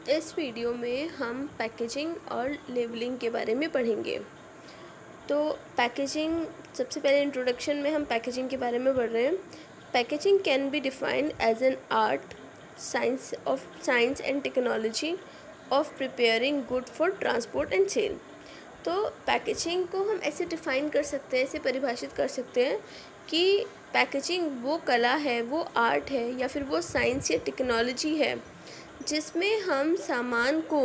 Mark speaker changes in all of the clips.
Speaker 1: इस वीडियो में हम पैकेजिंग और लेबलिंग के बारे में पढ़ेंगे। तो पैकेजिंग, सबसे पहले इंट्रोडक्शन में हम पैकेजिंग के बारे में पढ़ रहे हैं। Packaging can be defined as an art, science and technology of preparing good for transport and sale. तो पैकेजिंग को हम ऐसे डिफ़ाइन कर सकते हैं, ऐसे परिभाषित कर सकते हैं कि पैकेजिंग वो कला है, वो आर्ट है या फिर वो साइंस या टेक्नोलॉजी है जिसमें हम सामान को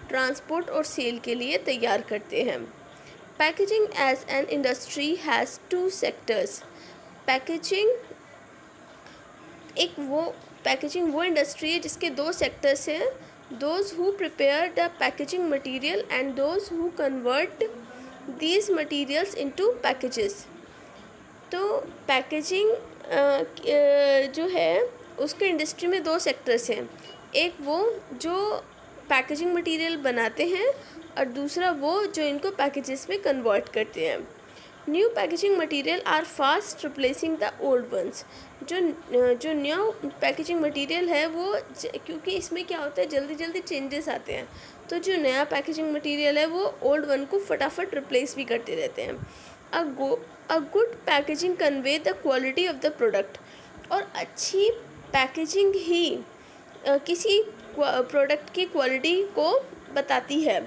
Speaker 1: ट्रांसपोर्ट और सेल के लिए तैयार करते हैं। Packaging as an industry has two sectors. Packaging वो इंडस्ट्री है जिसके दो सेक्टर्स हैं, those who prepare the packaging material and those who convert these materials into packages. तो पैकेजिंग जो है उसके इंडस्ट्री में दो सेक्टर्स हैं, एक वो जो पैकेजिंग मटेरियल बनाते हैं और दूसरा वो जो इनको पैकेजेस में कन्वर्ट करते हैं। New packaging material are fast replacing the old ones. जो न्यू पैकेजिंग मटेरियल है वो क्योंकि इसमें क्या होता है, जल्दी जल्दी चेंजेस आते हैं, तो जो नया पैकेजिंग मटेरियल है वो ओल्ड वन को फटाफट रिप्लेस भी करते रहते हैं। A good packaging convey the quality of the product. और अच्छी पैकेजिंग ही किसी प्रोडक्ट की क्वालिटी को बताती है,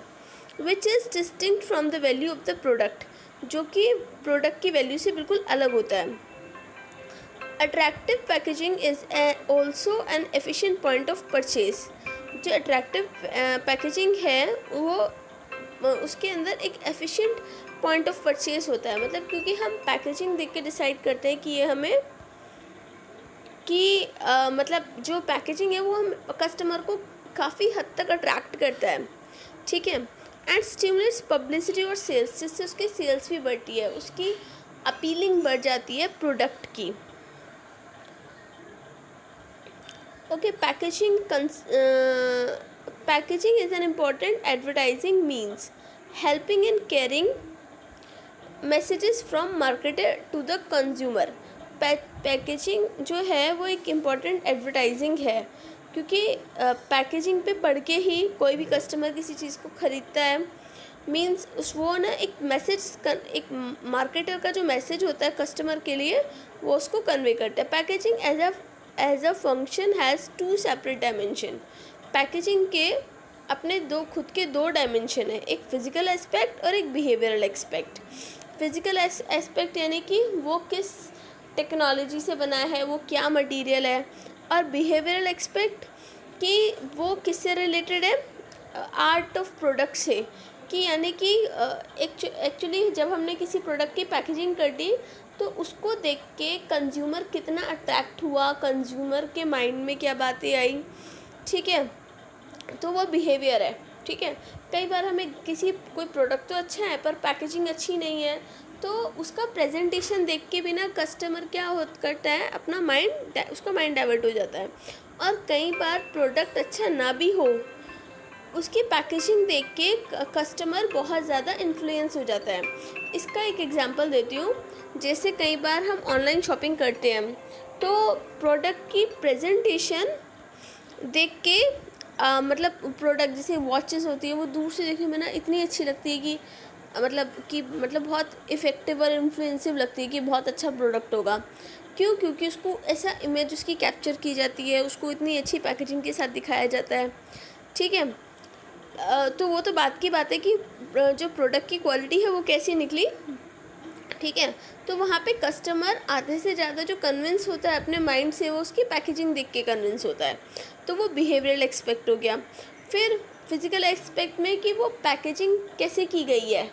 Speaker 1: which is distinct from the value of the product, जो कि प्रोडक्ट की वैल्यू से बिल्कुल अलग होता है। Attractive packaging is also an efficient point of purchase. जो अट्रैक्टिव पैकेजिंग है वो उसके अंदर एक एफिशिएंट पॉइंट ऑफ परचेज होता है, मतलब क्योंकि हम पैकेजिंग देख के डिसाइड करते हैं कि ये हमें कि मतलब जो पैकेजिंग है वो हम कस्टमर को काफ़ी हद तक अट्रैक्ट करता है, ठीक है। एंड स्टिमुलेट्स पब्लिसिटी और सेल्स, जिससे उसकी सेल्स भी बढ़ती है, उसकी अपीलिंग बढ़ जाती है प्रोडक्ट की। Okay, packaging is an important advertising means helping in carrying messages from marketer to the consumer. Packaging जो है वो एक इम्पॉर्टेंट एडवर्टाइजिंग है, क्योंकि पैकेजिंग पे पढ़ के ही कोई भी कस्टमर किसी चीज़ को ख़रीदता है। मीन्स वो ना एक मैसेज, एक मार्केटर का जो मैसेज होता है कस्टमर के लिए वो उसको कन्वे करता है। Packaging as a function has two separate dimension. Packaging के अपने खुद के दो डायमेंशन है, एक फ़िज़िकल एस्पेक्ट और एक बिहेवियरल एस्पेक्ट। फ़िज़िकल एस्पेक्ट यानी कि वो किस टेक्नोलॉजी से बना है, वो क्या मटेरियल है, और बिहेवियरल एस्पेक्ट कि वो किससे रिलेटेड है, आर्ट ऑफ प्रोडक्ट से, कि यानी कि एक्चुअली जब हमने किसी प्रोडक्ट की पैकेजिंग कर दी तो उसको देख के कंज्यूमर कितना अट्रैक्ट हुआ, कंज्यूमर के माइंड में क्या बातें आई, ठीक है, तो वो बिहेवियर है, ठीक है। कई बार हमें कोई प्रोडक्ट तो अच्छा है पर पैकेजिंग अच्छी नहीं है, तो उसका प्रेजेंटेशन देख के भी ना कस्टमर क्या करता है, उसका माइंड डाइवर्ट हो जाता है। और कई बार प्रोडक्ट अच्छा ना भी हो, उसकी पैकेजिंग देख के कस्टमर बहुत ज़्यादा इन्फ्लुएंस हो जाता है। इसका एक एग्जांपल देती हूँ। जैसे कई बार हम ऑनलाइन शॉपिंग करते हैं तो प्रोडक्ट की प्रेजेंटेशन देख के मतलब प्रोडक्ट जैसे वॉचेस होती है वो दूर से देखने में ना इतनी अच्छी लगती है कि मतलब बहुत इफ़ेक्टिव और इन्फ्लुएंसिव लगती है कि बहुत अच्छा प्रोडक्ट होगा। क्यों? क्योंकि उसको ऐसा इमेज उसकी कैप्चर की जाती है, उसको इतनी अच्छी पैकेजिंग के साथ दिखाया जाता है, ठीक है। तो वो तो बात की बात है कि जो प्रोडक्ट की क्वालिटी है वो कैसी निकली, ठीक है। तो वहाँ पे कस्टमर आधे से ज़्यादा जो कन्विंस होता है अपने माइंड से, वो उसकी पैकेजिंग देख के कन्विंस होता है, तो वो बिहेवियरल एस्पेक्ट हो गया। फिर फिज़िकल एस्पेक्ट में कि वो पैकेजिंग कैसे की गई है,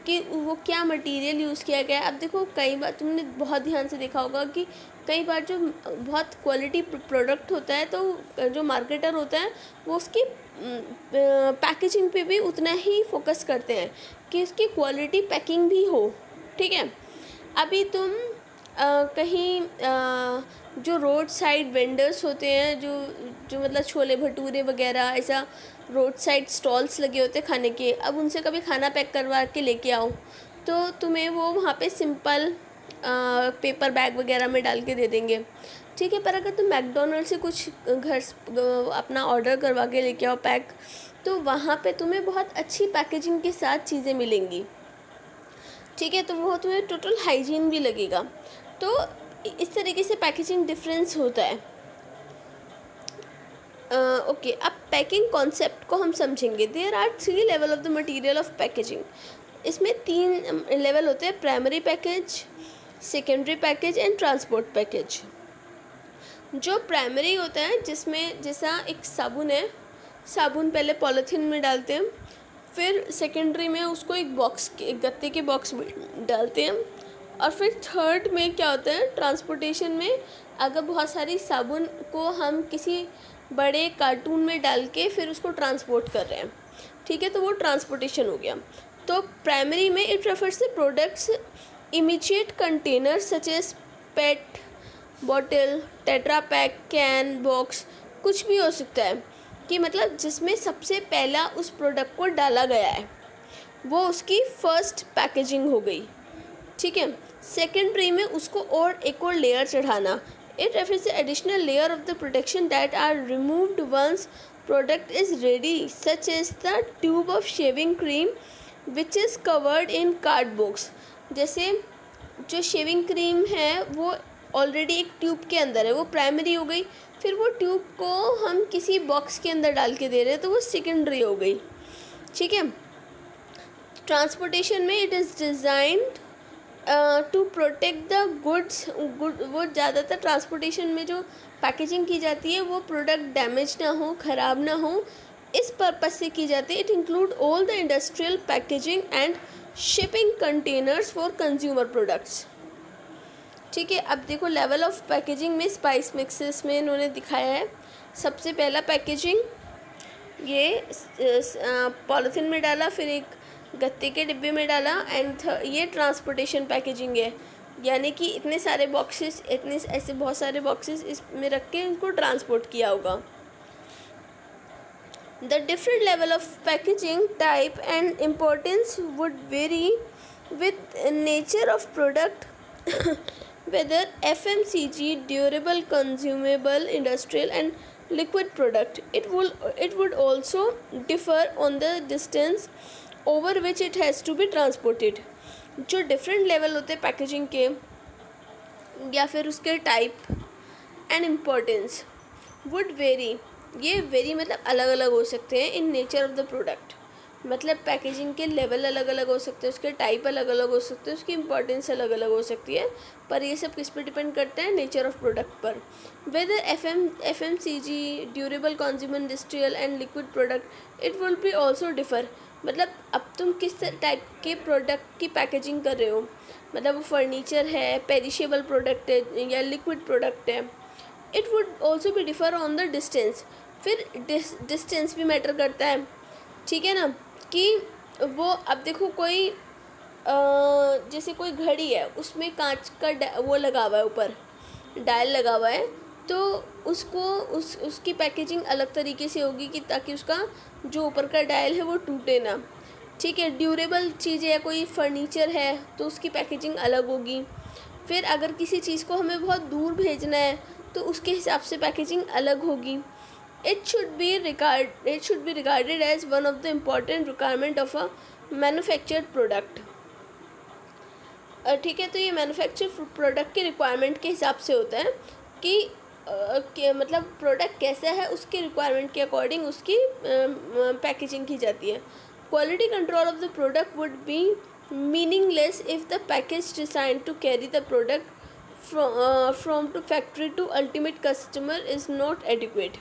Speaker 1: कि वो क्या मटेरियल यूज़ किया गया है। अब देखो, कई बार तुमने बहुत ध्यान से देखा होगा कि कई बार जो बहुत क्वालिटी प्रोडक्ट होता है तो जो मार्केटर होता है वो उसकी पैकेजिंग पे भी उतना ही फोकस करते हैं कि उसकी क्वालिटी पैकिंग भी हो, ठीक है। अभी तुम कहीं जो रोड साइड वेंडर्स होते हैं, जो मतलब छोले भटूरे वगैरह ऐसा रोड साइड स्टॉल्स लगे होते हैं खाने के, अब उनसे कभी खाना पैक करवा के लेके आओ तो तुम्हें वो वहाँ पे सिंपल पेपर बैग वगैरह में डाल के दे देंगे। ठीक है। पर अगर तुम मैकडोनल्ड से कुछ घर अपना ऑर्डर करवा के लेके आओ पैक, तो वहाँ पे तुम्हें बहुत अच्छी पैकेजिंग के साथ चीज़ें मिलेंगी, ठीक है। तो वो तुम्हें टोटल हाइजीन भी लगेगा। तो इस तरीके से पैकेजिंग डिफरेंस होता है। ओके, अब पैकिंग कॉन्सेप्ट को हम समझेंगे। There are 3 level of the material of packaging. इसमें 3 लेवल होते हैं, primary package, secondary package and transport package. जो प्राइमरी होता है, जिसमें जैसा एक साबुन है, साबुन पहले पॉलीथीन में डालते हैं, फिर सेकेंडरी में उसको एक बॉक्स, एक गत्ते के बॉक्स में डालते हैं, और फिर थर्ड में क्या होता है, ट्रांसपोर्टेशन में अगर बहुत सारी साबुन को हम किसी बड़े कार्टून में डाल के फिर उसको ट्रांसपोर्ट कर रहे हैं, ठीक है, तो वो ट्रांसपोर्टेशन हो गया। तो प्राइमरी में it refers to products immediate container such as PET bottle, Tetra Pak, can, box, कुछ भी हो सकता है, कि मतलब जिसमें सबसे पहला उस प्रोडक्ट को डाला गया है, वो उसकी फर्स्ट पैकेजिंग हो गई, ठीक है। सेकेंडरी में उसको और एक और लेयर चढ़ाना, it refers to additional layer of the protection that are removed once product is ready, such as the tube of shaving cream which is covered in cardbox. जैसे जो शेविंग क्रीम है वो ऑलरेडी एक tube के अंदर है, वो primary हो गई। फिर वो ट्यूब को हम किसी बॉक्स के अंदर डाल के दे रहे हैं, तो वो सेकेंडरी हो गई, ठीक है। ट्रांसपोर्टेशन में it is designed to protect the goods. वो ज़्यादातर ट्रांसपोर्टेशन में जो पैकेजिंग की जाती है वो प्रोडक्ट डैमेज ना हो, ख़राब ना हो, इस पर्पज़ से की जाती है। It include all the industrial packaging and shipping containers for consumer products, ठीक है। अब देखो लेवल ऑफ पैकेजिंग में स्पाइस मिक्सेस में इन्होंने दिखाया है। सबसे पहला पैकेजिंग ये पॉलीथीन में डाला, फिर एक गत्ते के डिब्बे में डाला, एंड ये ट्रांसपोर्टेशन पैकेजिंग है, यानी कि इतने सारे बॉक्सेस, इतने ऐसे बहुत सारे बॉक्सेस इसमें रख के इनको ट्रांसपोर्ट किया होगा। The different level of packaging type and importance would very with nature of product whether FMCG, durable, consumable, industrial and liquid product. It would also differ on the distance over which it has to be transported. जो different level होते हैं packaging के, या फिर उसके type and importance would vary, ये very मतलब अलग अलग हो सकते हैं in nature of the product. मतलब पैकेजिंग के लेवल अलग अलग हो सकते हैं, उसके टाइप अलग अलग हो सकते हैं, उसकी इंपॉर्टेंस अलग अलग हो सकती है, पर ये सब किस पे डिपेंड करता है, नेचर ऑफ प्रोडक्ट पर। Whether FMCG, durable, consumer, industrial and liquid product, it will be also differ. मतलब अब तुम किस टाइप के प्रोडक्ट की पैकेजिंग कर रहे हो, मतलब वो फर्नीचर है, पेरिशेबल प्रोडक्ट है, या लिक्विड प्रोडक्ट है। इट वुड ऑल्सो भी डिफर ऑन द डिस्टेंस। फिर डिस्टेंस भी मैटर करता है, ठीक है ना, कि वो अब देखो कोई जैसे कोई घड़ी है, उसमें कांच का वो लगा हुआ है, ऊपर डायल लगा हुआ है, तो उसको उसकी पैकेजिंग अलग तरीके से होगी कि ताकि उसका जो ऊपर का डायल है वो टूटे ना, ठीक है। ड्यूरेबल चीज़ है, कोई फर्नीचर है, तो उसकी पैकेजिंग अलग होगी। फिर अगर किसी चीज़ को हमें बहुत दूर भेजना है तो उसके हिसाब से पैकेजिंग अलग होगी। It should be regarded as one of the important requirement of a manufactured product. ठीक है, तो ये मैन्युफैक्चर प्रोडक्ट के रिक्वायरमेंट के हिसाब से होता है कि मतलब प्रोडक्ट कैसा है, उसके रिक्वायरमेंट के अकॉर्डिंग उसकी पैकेजिंग की जाती है। Quality control of the product would be meaningless if the package designed to carry the product from to factory to ultimate customer is not adequate.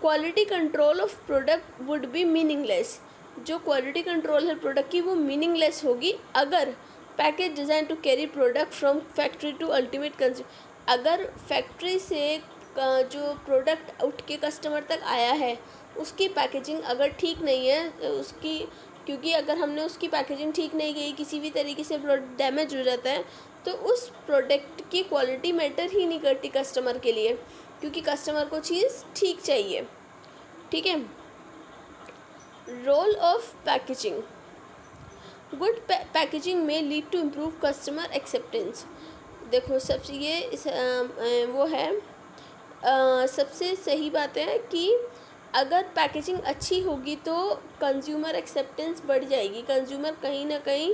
Speaker 1: Quality control of product would be meaningless. जो quality control है product की वो meaningless होगी अगर package design to carry product from factory to ultimate consumer. अगर factory से जो product उठ के कस्टमर तक आया है उसकी पैकेजिंग अगर ठीक नहीं है, उसकी क्योंकि अगर हमने उसकी पैकेजिंग ठीक नहीं की, किसी भी तरीके से प्रोडक्ट डैमेज हो जाता है, तो उस प्रोडक्ट की क्वालिटी मैटर ही नहीं करती कस्टमर के लिए, क्योंकि कस्टमर को चीज़ ठीक चाहिए, ठीक है। Role of packaging. Good packaging may lead to improve customer acceptance. देखो सबसे वो है सबसे सही बात है कि अगर पैकेजिंग अच्छी होगी तो कंज्यूमर एक्सेप्टेंस बढ़ जाएगी, कंज्यूमर कहीं ना कहीं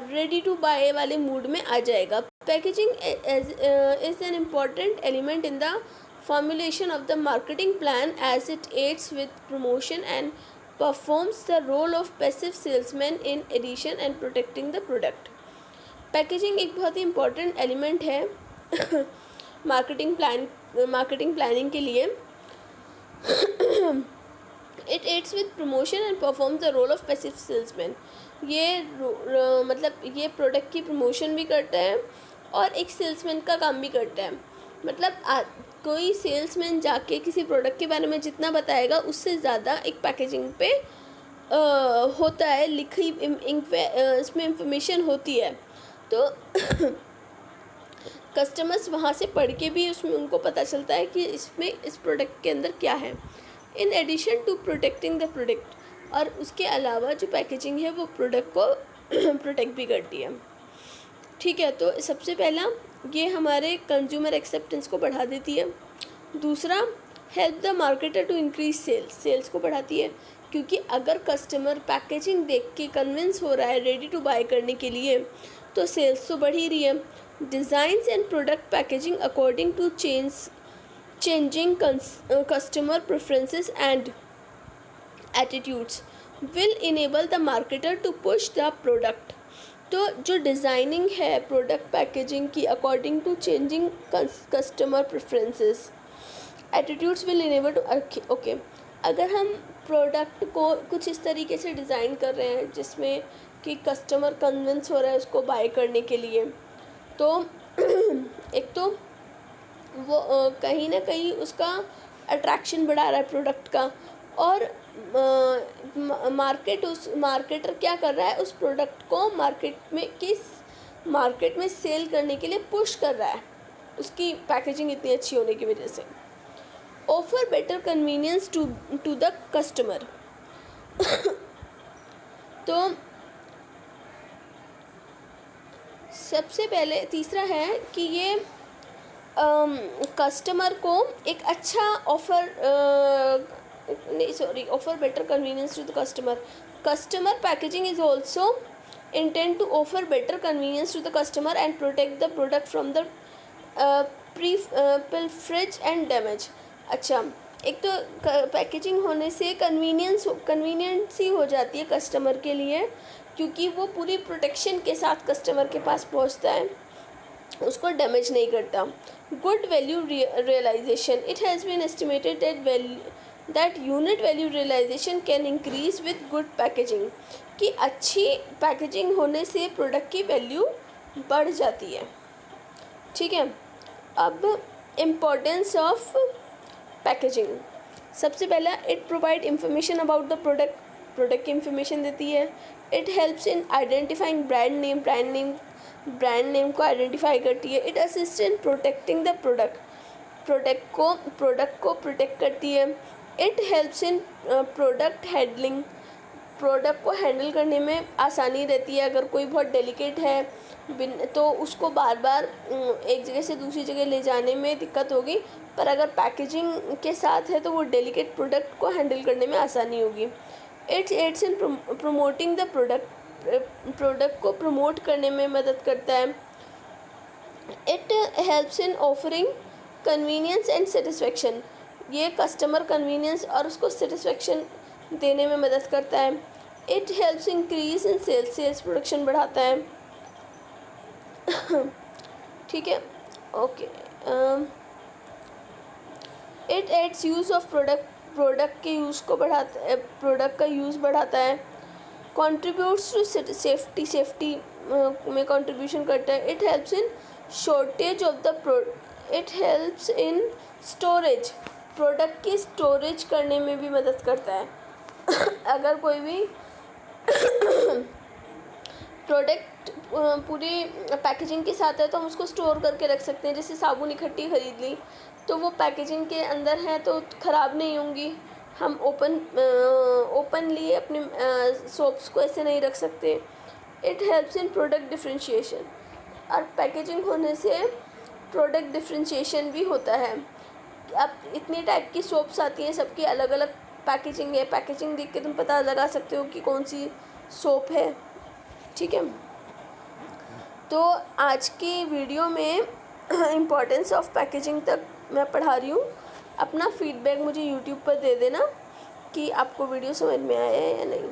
Speaker 1: रेडी टू बाय वाले मूड में आ जाएगा। Packaging is an important element in the formulation of the marketing plan as it aids with promotion and performs the role of passive salesman in addition and protecting the product। Packaging एक बहुत ही important element है marketing planning के लिए। It aids with promotion and performs the role of passive salesman. ये मतलब ये product की प्रमोशन भी करता है और एक सेल्समैन का काम भी करता है। मतलब कोई सेल्समैन जाके किसी प्रोडक्ट के बारे में जितना बताएगा उससे ज़्यादा एक पैकेजिंग पे होता है, लिखी इसमें इंफॉर्मेशन होती है, तो कस्टमर्स वहाँ से पढ़ के भी उसमें उनको पता चलता है कि इसमें इस प्रोडक्ट के अंदर क्या है। In addition to protecting the product, और उसके अलावा जो पैकेजिंग है वो प्रोडक्ट को प्रोटेक्ट भी करती है। ठीक है, तो सबसे पहला ये हमारे कंज्यूमर एक्सेप्टेंस को बढ़ा देती है। दूसरा, help the marketer to increase sales को बढ़ाती है, क्योंकि अगर कस्टमर पैकेजिंग देख के कन्विंस हो रहा है रेडी टू बाय करने के लिए तो सेल्स तो बढ़ ही रही है। Designs and product packaging according to changing customer preferences and attitudes will enable the marketer to push the product। तो जो डिज़ाइनिंग है प्रोडक्ट पैकेजिंग की according to changing customer preferences attitudes will enable to okay, अगर हम product को कुछ इस तरीके से डिज़ाइन कर रहे हैं जिसमें कि कस्टमर कन्विंस हो रहा है उसको बाय करने के लिए, तो एक तो वो कहीं ना कहीं उसका अट्रैक्शन बढ़ा रहा है प्रोडक्ट का, और मार्केटर क्या कर रहा है उस प्रोडक्ट को मार्केट में सेल करने के लिए पुश कर रहा है उसकी पैकेजिंग इतनी अच्छी होने की वजह से। Offer better convenience to the customer. तो सबसे पहले तीसरा है कि ये कस्टमर को एक अच्छा offer better convenience to the customer packaging is also intend to offer better convenience to the customer and protect the product from the pilferage and damage. अच्छा, एक तो पैकेजिंग होने से कन्वीनियंस ही हो जाती है कस्टमर के लिए, क्योंकि वो पूरी प्रोटेक्शन के साथ कस्टमर के पास पहुंचता है, उसको डैमेज नहीं करता। Good value realisation, it has been estimated that unit value realisation can increase with good packaging, कि अच्छी पैकेजिंग होने से प्रोडक्ट की वैल्यू बढ़ जाती है। ठीक है, अब इम्पोर्टेंस ऑफ पैकेजिंग। सबसे पहला, it provide information about the product की इंफॉर्मेशन देती है। It helps in identifying brand name को आइडेंटिफाई करती है। It assist in protecting the product को प्रोटेक्ट करती है। इट हेल्प्स इन प्रोडक्ट को हैंडल करने में आसानी रहती है। अगर कोई बहुत डेलिकेट है तो उसको बार बार एक जगह से दूसरी जगह ले जाने में दिक्कत होगी, पर अगर पैकेजिंग के साथ है तो वो डेलिकेट प्रोडक्ट को हैंडल करने में आसानी होगी। Its aids in promoting the product को प्रमोट करने में मदद करता है। It helps in offering convenience and satisfaction, ये कस्टमर कन्वीनियंस और उसको सेटिस्फेक्शन देने में मदद करता है। It helps increase in sales production बढ़ाता है। ठीक है, okay. It aids use of product के यूज़ को बढ़ाता है, प्रोडक्ट का यूज़ बढ़ाता है। कंट्रीब्यूट्स टू सेफ्टी में कंट्रीब्यूशन करता है। It helps in it helps in storage, product की स्टोरेज करने में भी मदद करता है। अगर कोई भी प्रोडक्ट पूरी पैकेजिंग के साथ है तो हम उसको स्टोर करके रख सकते हैं। जैसे साबुन इकट्ठी खरीद ली तो वो पैकेजिंग के अंदर है तो ख़राब नहीं होंगी। हम ओपनली अपने सोप्स को ऐसे नहीं रख सकते। It helps in product differentiation, और पैकेजिंग होने से प्रोडक्ट डिफ्रेंशिएशन भी होता है। अब इतनी टाइप की सोप्स आती हैं, सबकी अलग अलग पैकेजिंग है। पैकेजिंग देख के तुम पता लगा सकते हो कि कौन सी सोप है। ठीक है, तो आज की वीडियो में इम्पोर्टेंस ऑफ पैकेजिंग तक मैं पढ़ा रही हूँ। अपना फीडबैक मुझे यूट्यूब पर दे देना कि आपको वीडियो समझ में आया है या नहीं।